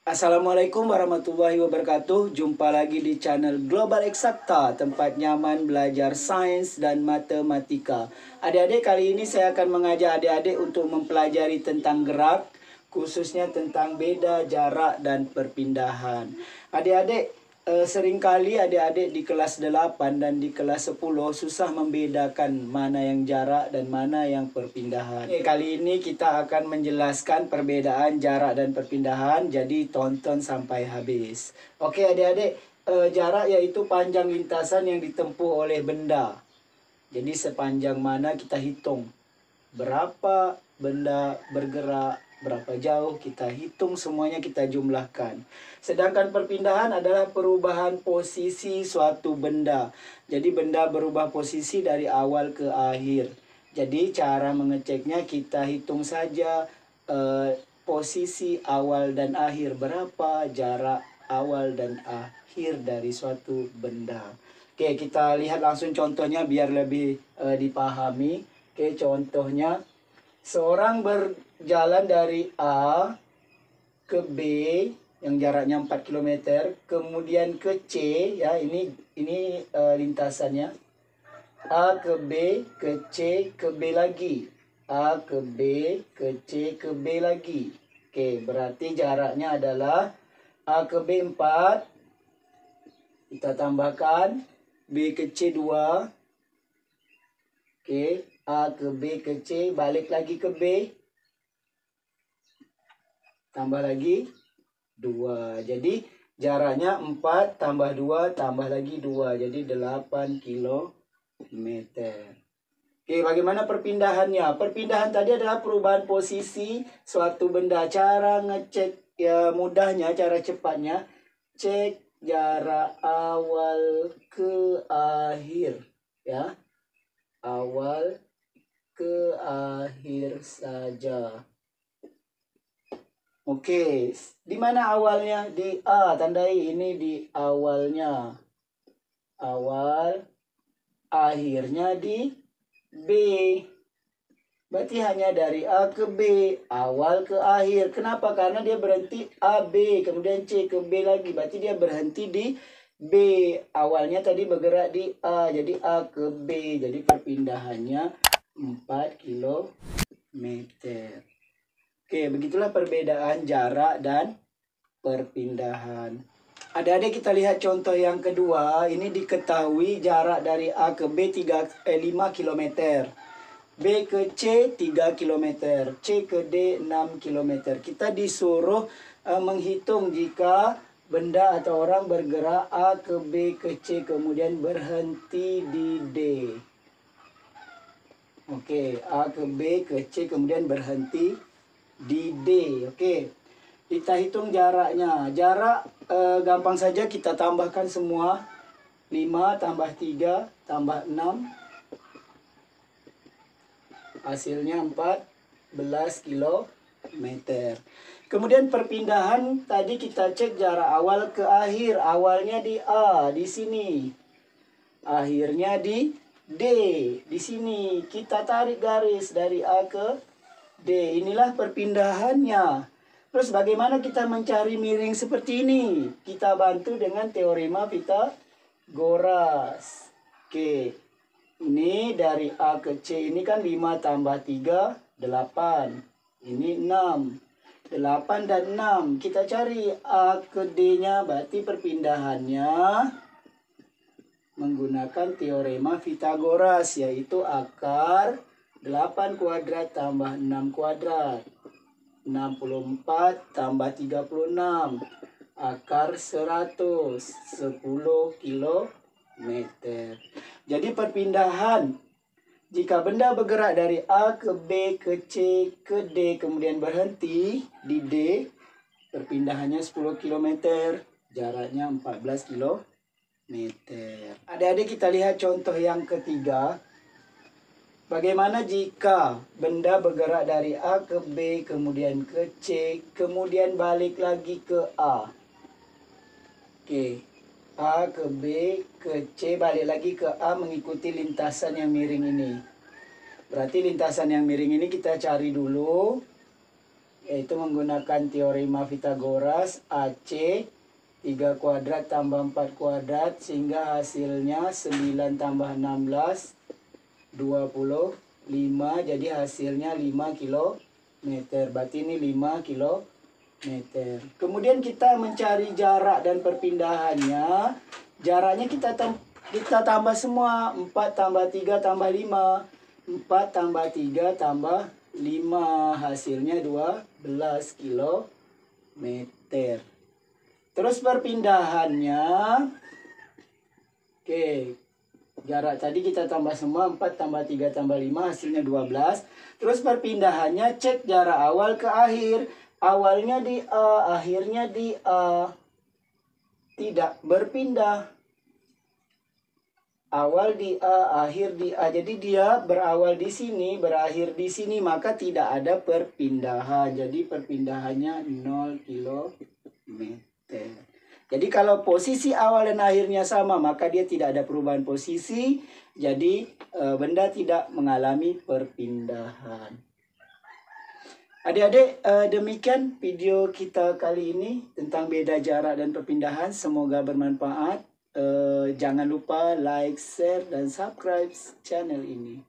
Assalamualaikum warahmatullahi wabarakatuh. Jumpa lagi di channel Global Eksakta, tempat nyaman belajar sains dan matematika. Adik-adik, kali ini saya akan mengajak adik-adik untuk mempelajari tentang gerak, khususnya tentang beda, jarak, dan perpindahan. Adik-adik, seringkali adik-adik di kelas 8 dan di kelas 10 susah membedakan mana yang jarak dan mana yang perpindahan. Kali ini kita akan menjelaskan perbedaan jarak dan perpindahan, jadi tonton sampai habis. Oke adik-adik, jarak yaitu panjang lintasan yang ditempuh oleh benda. Jadi sepanjang mana kita hitung berapa benda bergerak, berapa jauh, kita hitung semuanya, kita jumlahkan. Sedangkan perpindahan adalah perubahan posisi suatu benda. Jadi benda berubah posisi dari awal ke akhir. Jadi cara mengeceknya kita hitung saja posisi awal dan akhir, berapa jarak awal dan akhir dari suatu benda. Oke, kita lihat langsung contohnya biar lebih dipahami. Oke, contohnya seorang berjalan dari A ke B yang jaraknya 4 km, kemudian ke C, ya ini lintasannya. A ke B, ke C, ke B lagi. A ke B, ke C, ke B lagi. Oke, berarti jaraknya adalah A ke B 4. Kita tambahkan B ke C 2. Oke, A ke B ke C, balik lagi ke B. Tambah lagi 2. Jadi jaraknya 4 tambah 2 tambah lagi 2. Jadi 8 km. Oke, bagaimana perpindahannya? Perpindahan tadi adalah perubahan posisi suatu benda. Cara ngecek ya mudahnya, cara cepatnya, cek jarak awal ke akhir, ya. Awal ke akhir saja. Oke, di mana awalnya? Di A, tandai ini di awalnya. Awal, akhirnya di B. Berarti hanya dari A ke B, awal ke akhir. Kenapa? Karena dia berhenti A, B, kemudian C ke B lagi. Berarti dia berhenti di B. Awalnya tadi bergerak di A, jadi A ke B. Jadi perpindahannya 4 km. Oke, begitulah perbedaan jarak dan perpindahan. Adik-adik, kita lihat contoh yang kedua. Ini diketahui jarak dari A ke B 5 km. B ke C 3 km. C ke D 6 km. Kita disuruh menghitung jika benda atau orang bergerak A ke B ke C kemudian berhenti di D. Oke, A ke B ke C kemudian berhenti di D. Oke, kita hitung jaraknya. Jarak gampang saja kita tambahkan semua. 5 tambah 3 tambah 6. Hasilnya 14 km. Kemudian perpindahan tadi kita cek jarak awal ke akhir. Awalnya di A, di sini. Akhirnya di D, di sini. Kita tarik garis dari A ke D. Inilah perpindahannya. Terus bagaimana kita mencari miring seperti ini? Kita bantu dengan teorema Pythagoras. Oke. Ini dari A ke C ini kan 5 tambah 3, 8. Ini 6. 8 dan 6. Kita cari A ke D-nya, berarti perpindahannya menggunakan teorema Pythagoras, yaitu akar 8 kuadrat tambah 6 kuadrat. 64 tambah 36. Akar 100. 10 km. Jadi perpindahan jika benda bergerak dari A ke B ke C ke D kemudian berhenti di D, perpindahannya 10 km, jaraknya 14 km. Adik-adik, kita lihat contoh yang ketiga. Bagaimana jika benda bergerak dari A ke B kemudian ke C kemudian balik lagi ke A? Oke. A ke B ke C balik lagi ke A mengikuti lintasan yang miring ini. Berarti lintasan yang miring ini kita cari dulu. yaitu menggunakan teorema Pythagoras. AC 3 kuadrat tambah 4 kuadrat sehingga hasilnya 9 tambah 16 25, jadi hasilnya 5 kilometer. Berarti ini 5 kilometer. Kemudian kita mencari jarak dan perpindahannya. Jaraknya kita tambah semua. 4 tambah 3 tambah 5. 4 tambah 3 tambah 5. Hasilnya 12 kilometer. Terus perpindahannya. Oke. Jarak tadi kita tambah semua. 4 tambah 3 tambah 5 hasilnya 12. Terus perpindahannya cek jarak awal ke akhir. Awalnya di A, akhirnya di A. Tidak berpindah. Awal di A, akhir di A. Jadi dia berawal di sini, berakhir di sini. Maka tidak ada perpindahan. Jadi perpindahannya 0 kilometer. Jadi kalau posisi awal dan akhirnya sama, maka dia tidak ada perubahan posisi. Jadi benda tidak mengalami perpindahan. Adik-adik, demikian video kita kali ini tentang beda jarak dan perpindahan. Semoga bermanfaat. Jangan lupa like, share, dan subscribe channel ini.